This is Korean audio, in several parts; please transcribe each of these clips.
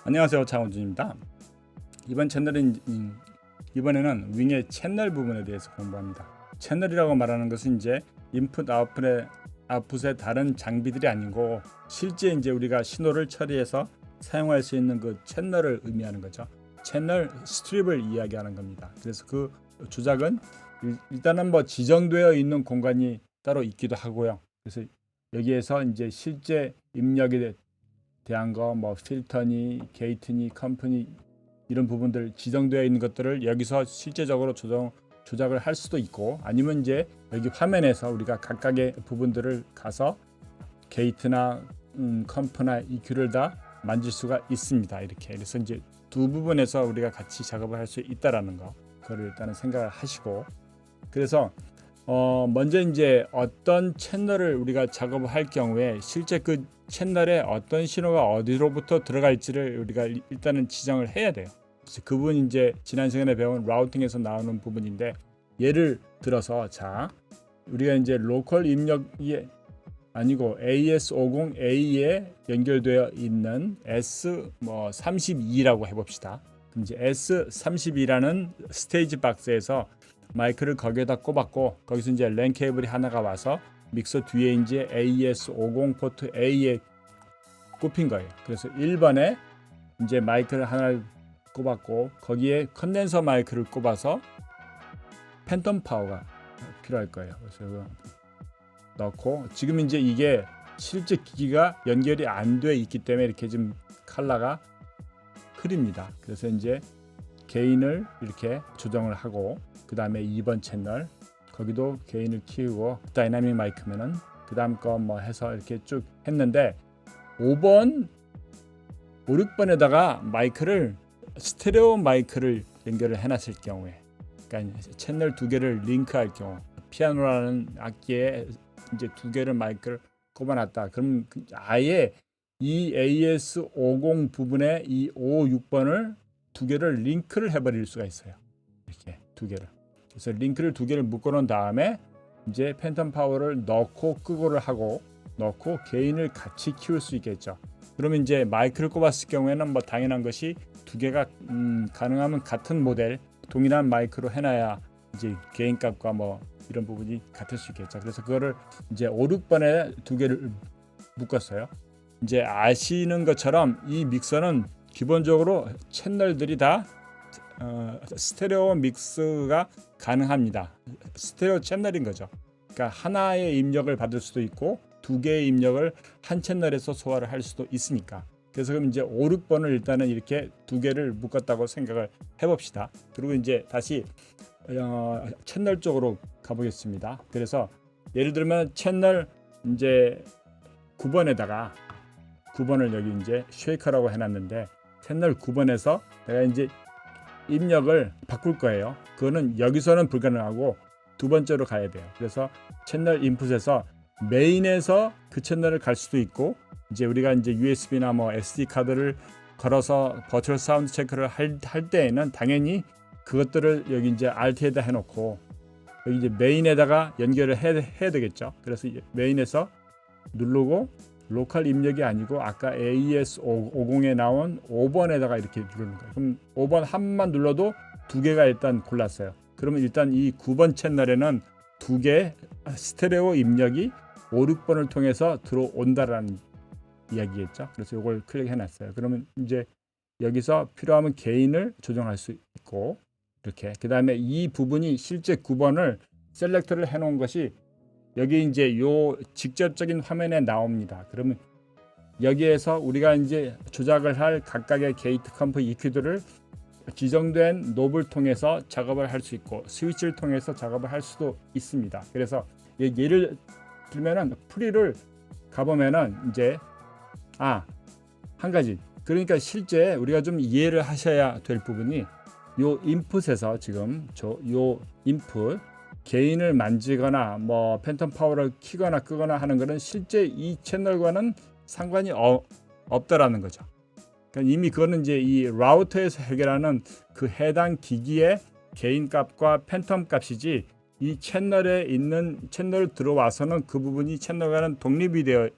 안녕하세요, 장원준입니다. 이번에는 윙의 채널 부분에 대해서 공부합니다. 채널이라고 말하는 것은 이제 인풋 아웃풋의 다른 장비들이 아니고 실제 이제 우리가 신호를 처리해서 사용할 수 있는 그 채널을 의미하는 거죠. 채널 스트립을 이야기하는 겁니다. 그래서 그 조작은 일단은 뭐 지정되어 있는 공간이 따로 있기도 하고요. 그래서 여기에서 이제 실제 입력에 대한 거, 뭐 필터니, 게이트니, 컴퍼니 이런 부분들 지정되어 있는 것들을 여기서 실제적으로 조작을 할 수도 있고, 아니면 이제 여기 화면에서 우리가 각각의 부분들을 가서 게이트나 컴퍼나 EQ를 다 만질 수가 있습니다. 이렇게. 그래서 이제 두 부분에서 우리가 같이 작업을 할 수 있다라는 거, 그거를 일단은 생각을 하시고, 그래서 먼저 이제 어떤 채널을 우리가 작업을 할 경우에 실제 그 채널에 어떤 신호가 어디로부터 들어갈지를 우리가 일단은 지정을 해야 돼요. 그래서 그 부분이 이제 지난 시간에 배운 라우팅에서 나오는 부분인데, 예를 들어서 자, 우리가 이제 로컬 입력이 아니고 AS50A에 연결되어 있는 S32라고 해봅시다. 그럼 이제 S32라는 스테이지 박스에서 마이크를 거기에다 꼽았고, 거기서 이제 랜 케이블이 하나가 와서 믹서 뒤에 이제 AS50 포트 A에 꼽힌 거예요. 그래서 1번에 이제 마이크를 하나를 꼽았고, 거기에 컨덴서 마이크를 꼽아서 팬텀 파워가 필요할 거예요. 그래서 넣고, 지금 이제 이게 실제 기기가 연결이 안 돼 있기 때문에 이렇게 좀 컬러가 흐립니다. 그래서 이제 게인을 이렇게 조정을 하고, 그 다음에 2번 채널 거기도 게인을 키우고, 다이나믹 마이크면은 그 다음 거 뭐 해서 이렇게 쭉 했는데, 5번, 5, 6번에다가 마이크를 스테레오 마이크를 연결을 해놨을 경우에, 그러니까 채널 두 개를 링크할 경우, 피아노라는 악기에 이제 두 개를 마이크를 꼽아놨다. 그럼 아예 이 AS50 부분에 이 5, 6번을 두 개를 링크를 해버릴 수가 있어요. 이렇게 두 개를. 그래서 링크를 두 개를 묶어놓은 다음에 이제 팬텀 파워를 넣고 끄고를 하고, 넣고 게인을 같이 키울 수 있겠죠. 그러면 이제 마이크를 꼽았을 경우에는 뭐 당연한 것이 두 개가 가능하면 같은 모델 동일한 마이크로 해놔야 이제 게인 값과 뭐 이런 부분이 같을 수 있겠죠. 그래서 그거를 이제 5, 6번에 두 개를 묶었어요. 이제 아시는 것처럼 이 믹서는 기본적으로 채널들이 다 스테레오 믹스가 가능합니다. 스테레오 채널인 거죠. 그러니까 하나의 입력을 받을 수도 있고 두 개의 입력을 한 채널에서 소화를 할 수도 있으니까. 그래서 그럼 이제 5, 6번을 일단은 이렇게 두 개를 묶었다고 생각을 해봅시다. 그리고 이제 다시 채널 쪽으로 가보겠습니다. 그래서 예를 들면 채널 이제 9번에다가 9번을 여기 이제 쉐이커라고 해놨는데, 채널 9번에서 내가 이제 입력을 바꿀 거예요. 그거는 여기서는 불가능하고 두 번째로 가야 돼요. 그래서 채널 인풋에서 메인에서 그 채널을 갈 수도 있고, 이제 우리가 이제 USB나 뭐 SD 카드를 걸어서 버추얼 사운드 체크를 할 때에는 당연히 그것들을 여기 이제 RT에다 해놓고 여기 이제 메인에다가 연결을 해야 되겠죠. 그래서 이제 메인에서 누르고 로컬 입력이 아니고 아까 AS50에 나온 5번에다가 이렇게 누르는 거예요. 그럼 5번 한 번만 눌러도 두 개가 일단 골랐어요. 그러면 일단 이 9번 채널에는 두 개 스테레오 입력이 5, 6번을 통해서 들어온다라는 이야기겠죠. 그래서 이걸 클릭해 놨어요. 그러면 이제 여기서 필요하면 게인을 조정할 수 있고, 이렇게. 그 다음에 이 부분이 실제 9번을 셀렉터를 해 놓은 것이 여기 이제 요 직접적인 화면에 나옵니다. 그러면 여기에서 우리가 이제 조작을 할 각각의 게이트 컴프 EQ들을 지정된 놉을 통해서 작업을 할 수 있고 스위치를 통해서 작업을 할 수도 있습니다. 그래서 예를 들면은 프리를 가보면은 이제 한 가지, 그러니까 실제 우리가 좀 이해를 하셔야 될 부분이, 요 인풋에서 지금 요 인풋 게인을 만지거나 뭐 팬텀 파워를 키거나 끄거나 하는 것은 실제 이 채널과는 상관이 없다라는 거죠. 그러니까 이미 그거는 이제 이 라우터에서 해결하는 그 해당 기기의 게인 값과 팬텀 값이지, 이 채널에 있는 채널 들어와서는 그 부분이 채널과는 독립이 되어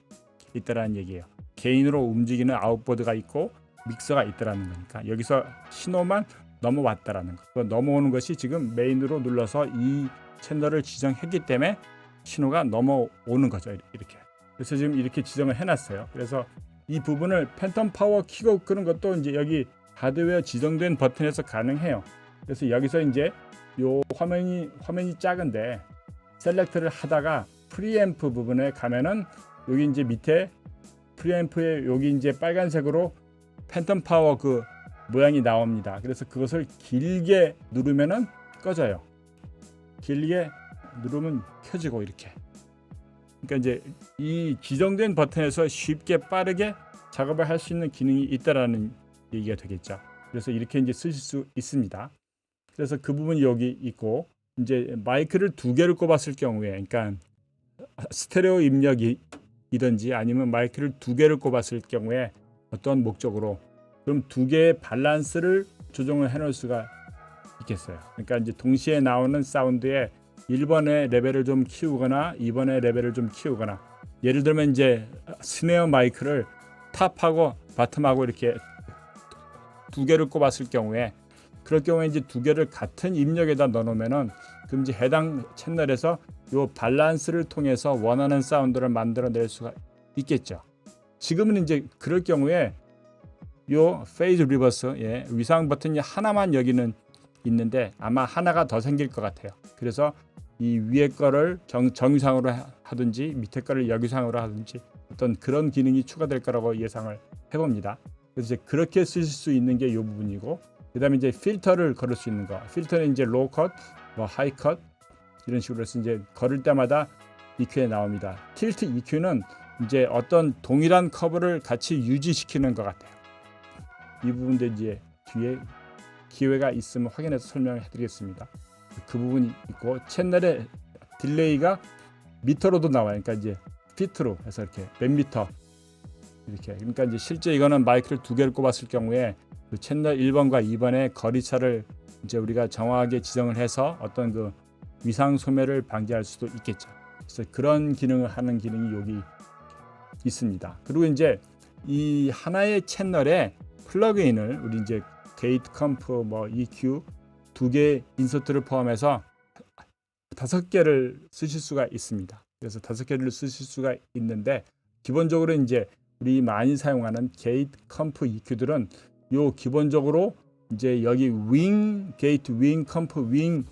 있다라는 얘기예요. 개인으로 움직이는 아웃보드가 있고 믹서가 있더라는 거니까 여기서 신호만 넘어왔다라는 거. 그 넘어오는 것이 지금 메인으로 눌러서 이 채널을 지정했기 때문에 신호가 넘어오는 거죠. 이렇게. 그래서 지금 이렇게 지정을 해놨어요. 그래서 이 부분을 팬텀 파워 키고 끄는 것도 이제 여기 하드웨어 지정된 버튼에서 가능해요. 그래서 여기서 이제 요 화면이 작은데 셀렉트를 하다가 프리앰프 부분에 가면은 여기 이제 밑에 프리앰프에 여기 이제 빨간색으로 팬텀 파워 그 모양이 나옵니다. 그래서 그것을 길게 누르면은 꺼져요. 길게 누르면 켜지고 이렇게. 그러니까 이제 이 지정된 버튼에서 쉽게 빠르게 작업을 할 수 있는 기능이 있다라는 얘기가 되겠죠. 그래서 이렇게 이제 쓰실 수 있습니다. 그래서 그 부분이 여기 있고 이제 마이크를 두 개를 꼽았을 경우에, 그러니까 스테레오 입력이든지 아니면 마이크를 두 개를 꼽았을 경우에 어떤 목적으로 그럼 두 개의 밸런스를 조정을 해놓을 수가 있겠어요. 그러니까 이제 동시에 나오는 사운드에 1번의 레벨을 좀 키우거나 2번의 레벨을 좀 키우거나, 예를 들면 이제 스네어 마이크를 탑하고 바텀하고 이렇게 두 개를 꼽았을 경우에, 그럴 경우에 이제 두 개를 같은 입력에다 넣어놓으면은 그럼 이제 해당 채널에서 요 밸런스를 통해서 원하는 사운드를 만들어낼 수가 있겠죠. 지금은 이제 그럴 경우에 요 페이즈 리버스 위상 버튼이 하나만 여기는 있는데 아마 하나가 더 생길 것 같아요. 그래서 이 위에 거를 정유상으로 하든지 밑에 거를 역유상으로 하든지 어떤 그런 기능이 추가될 거라고 예상을 해봅니다. 그래서 이제 그렇게 쓰실 수 있는 게 이 부분이고, 그다음에 이제 필터를 걸을 수 있는 거. 필터는 이제 로우 컷, 뭐 하이 컷 이런 식으로 해서 이제 걸을 때마다 EQ에 나옵니다. 틸트 EQ는 이제 어떤 동일한 커브를 같이 유지시키는 것 같아요. 이 부분도 이제 뒤에 기회가 있으면 확인해서 설명해 드리겠습니다. 그 부분이 있고, 채널의 딜레이가 미터로도 나와요. 그러니까 이제 피트로 해서 이렇게 몇 미터 이렇게. 그러니까 이제 실제 이거는 마이크를 두 개를 꼽았을 경우에 그 채널 1번과 2번의 거리차를 이제 우리가 정확하게 지정을 해서 어떤 그 위상 소멸을 방지할 수도 있겠죠. 그래서 그런 기능을 하는 기능이 여기 있습니다. 그리고 이제 이 하나의 채널에 플러그인을 우리 이제 게이트 컴프, 뭐 EQ 두 개의 인서트를 포함해서 5개를 쓰실 수가 있습니다. 그래서 5개를 쓰실 수가 있는데, 기본적으로 이제 우리 많이 사용하는 게이트 컴프 EQ들은 요 기본적으로 이제 여기 윙 게이트 윙 컴프 윙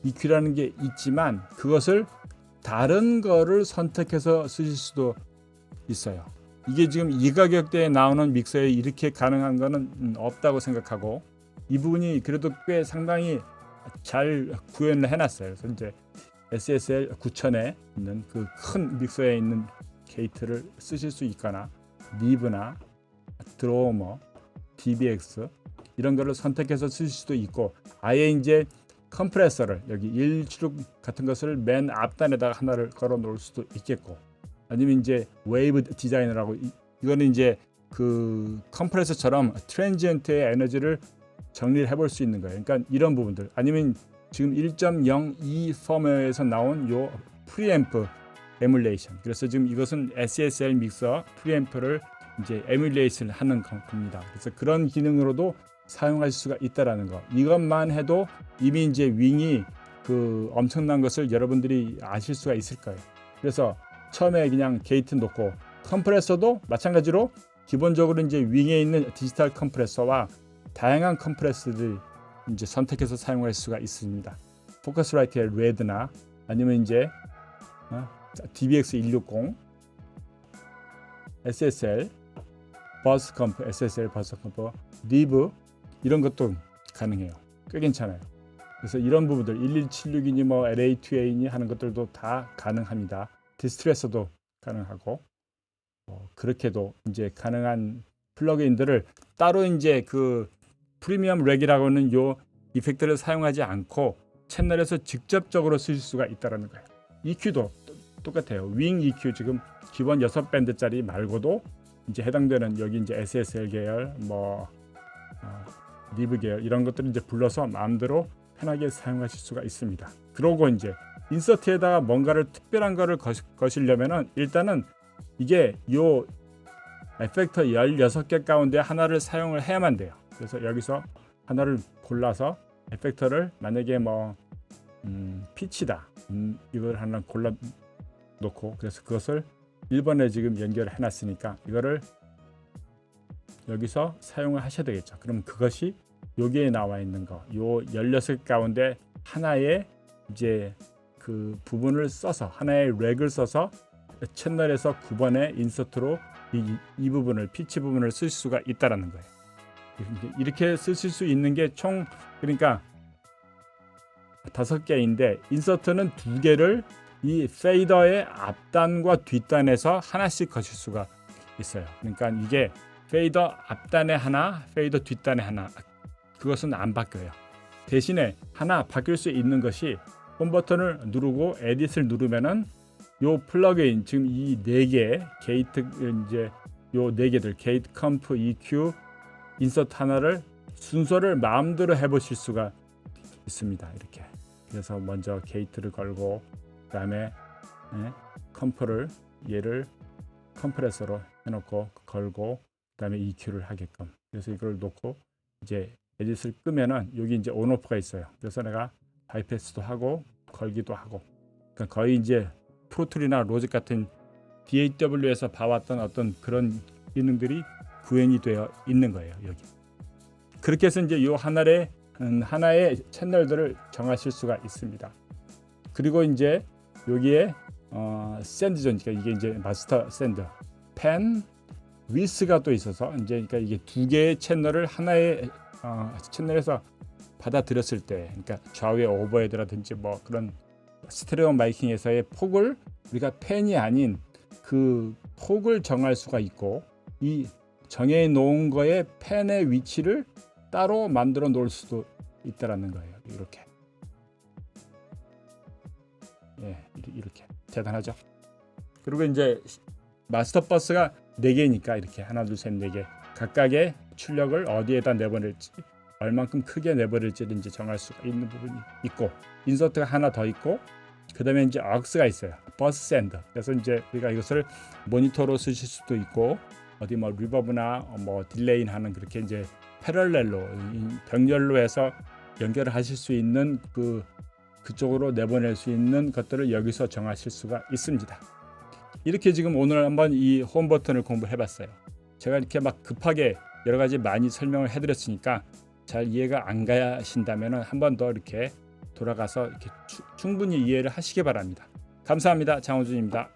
EQ라는 게 있지만 그것을 다른 거를 선택해서 쓰실 수도 있어요. 이게 지금 이 가격대에 나오는 믹서에 이렇게 가능한 거는 없다고 생각하고, 이 부분이 그래도 꽤 상당히 잘 구현을 해놨어요. 그래서 이제 SSL 9000에 있는 그 큰 믹서에 있는 게이트를 쓰실 수 있거나 니브나 드로머, DBX 이런 거를 선택해서 쓰실 수도 있고, 아예 이제 컴프레서를 여기 1출력 같은 것을 맨 앞단에다가 하나를 걸어 놓을 수도 있겠고, 아니면 이제 웨이브 디자이너라고 이거는 이제 그 컴프레서처럼 트랜지언트의 에너지를 정리를 해볼 수 있는 거예요. 그러니까 이런 부분들, 아니면 지금 1.02 펌웨어에서 나온 요 프리앰프 에뮬레이션. 그래서 지금 이것은 SSL 믹서 프리앰프를 이제 에뮬레이션을 하는 겁니다. 그래서 그런 기능으로도 사용할 수가 있다라는 거. 이것만 해도 이미 이제 윙이 그 엄청난 것을 여러분들이 아실 수가 있을 거예요. 그래서 처음에 그냥 게이트 놓고, 컴프레서도 마찬가지로 기본적으로 이제 윙에 있는 디지털 컴프레서와 다양한 컴프레서를 이제 선택해서 사용할 수가 있습니다. 포커스라이트의 레드나 아니면 이제 DBX 160, SSL 버스 컴프, SSL 버스 컴프, 리브 이런 것도 가능해요. 꽤 괜찮아요. 그래서 이런 부분들 1176이니 뭐 LA2A니 하는 것들도 다 가능합니다. 디스트레서도 가능하고, 그렇게도 이제 가능한 플러그인들을 따로 이제 그 프리미엄 렉이라고는 요 이펙트를 사용하지 않고 채널에서 직접적으로 쓰실 수가 있다는 거예요. EQ도 똑같아요. 윙 EQ 지금 기본 6밴드짜리 말고도 이제 해당되는 여기 이제 SSL 계열, 뭐 리브 계열 이런 것들을 이제 불러서 마음대로 편하게 사용하실 수가 있습니다. 그러고 이제 인서트에다가 뭔가를 특별한 거를 거시려면은 일단은 이게 요 에펙터 16개 가운데 하나를 사용을 해야만 돼요. 그래서 여기서 하나를 골라서 에펙터를 만약에 뭐 피치다 이걸 하나 골라 놓고, 그래서 그것을 1번에 지금 연결을 해놨으니까 이거를 여기서 사용을 하셔야 되겠죠. 그럼 그것이 여기에 나와 있는 거, 요 16개 가운데 하나의 이제 그 부분을 써서, 하나의 렉을 써서 채널에서 9번의 인서트로 이 부분을, 피치 부분을 쓸 수가 있다라는 거예요. 이렇게 쓰실 수 있는 게 총, 그러니까 5개인데 인서트는 2개를 이 페이더의 앞단과 뒷단에서 하나씩 거실 수가 있어요. 그러니까 이게 페이더 앞단에 하나, 페이더 뒷단에 하나, 그것은 안 바뀌어요. 대신에 하나 바뀔 수 있는 것이 홈 버튼을 누르고 에딧을 누르면은 요 플러그인, 지금 이 4개 게이트, 이제 요 4개들 게이트, 컴프, EQ, 인서트 하나를 순서를 마음대로 해보실 수가 있습니다. 이렇게. 그래서 먼저 게이트를 걸고, 그다음에 컴프를, 얘를 컴프레서로 해놓고 걸고, 그다음에 EQ를 하게끔. 그래서 이걸 놓고 이제 에딧을 끄면은 여기 이제 온오프가 있어요. 그래서 내가 바이패스도 하고 걸기도 하고, 그러니까 거의 이제 프로툴이나 로직 같은 DAW에서 봐왔던 어떤 그런 기능들이 구현이 되어 있는 거예요. 여기. 그렇게 해서 이제 요 하나의 채널들을 정하실 수가 있습니다. 그리고 이제 여기에 샌드 존, 그러니까 이게 이제 마스터 샌드, 펜, 위스가 또 있어서 이제 그러니까 이게 2개의 채널을 하나의 채널에서 받아들였을 때, 그러니까 좌우의 오버헤드라든지 뭐 그런 스테레오 마이킹에서의 폭을 우리가 펜이 아닌 그 폭을 정할 수가 있고, 이 정해 놓은 거에 펜의 위치를 따로 만들어 놓을 수도 있다라는 거예요. 이렇게. 예, 이렇게 대단하죠. 그리고 이제 마스터 버스가 4개니까 이렇게 하나, 둘, 셋, 4개 각각의 출력을 어디에다 내보낼지, 얼만큼 크게 내버릴지를 이제 정할 수가 있는 부분이 있고, 인서트가 하나 더 있고, 그다음에 이제 억스가 있어요. 버스 샌드. 그래서 이제 우리가 이것을 모니터로 쓰실 수도 있고, 어디 뭐 리버브나 뭐 딜레인 하는, 그렇게 이제 패럴렐로, 병렬로 해서 연결을 하실 수 있는 그쪽으로 내보낼 수 있는 것들을 여기서 정하실 수가 있습니다. 이렇게 지금 오늘 한번 이 홈 버튼을 공부해 봤어요. 제가 이렇게 막 급하게 여러 가지 많이 설명을 해 드렸으니까 잘 이해가 안 가신다면 한 번 더 이렇게 돌아가서 이렇게 충분히 이해를 하시기 바랍니다. 감사합니다. 장호준입니다.